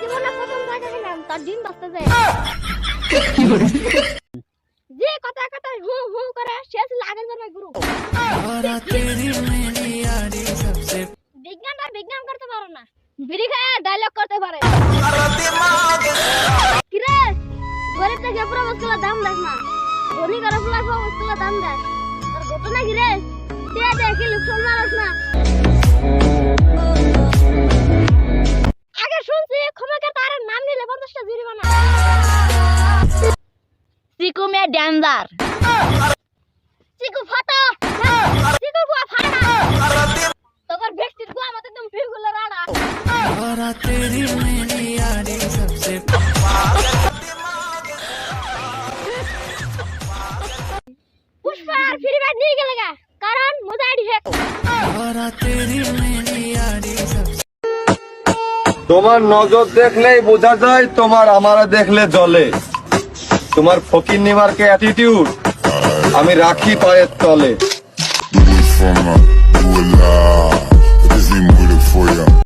জীবনে প্রথম টাকা খেলাম তার ডিম বাঁচতে যায় যে কথা কথা হু হু করে শেষ লাগে জন্মে গুরু বিজ্ঞান আর বিজ্ঞান করতে পারো না বিড়ি খায় ডায়লগ করতে পারে কিরে গরিব থেকে পুরো মুশকিলের দাম দেখ না ধনী করে পুরো মুশকিলের দাম দেখ আর ঘটনা কিরে তুই দেখি লুকসন মারস না আগে শুনছি ক্ষমাকে তার নাম নিলে 50টা জরিমানা চিকু মে ডেঞ্জার চিকু ফাটা চিকু বুয়া ফাটা তোর ব্যক্তির বুয়া মতে তুমি ফিগুলা রাড়া और तेरी मेरी यारी सबसे पुष्पा फिर बैठ नहीं गलेगा कारण मुजाहिद है और तेरी मेरी यारी सबसे তোমার নজর দেখলেই বোঝা যায় তোমার আমারে দেখলে জ্বলে তোমার ফকির নিমারকে অ্যাটিটিউড আমি রাখি পায়ের তলে Het is niet moeilijk voor je.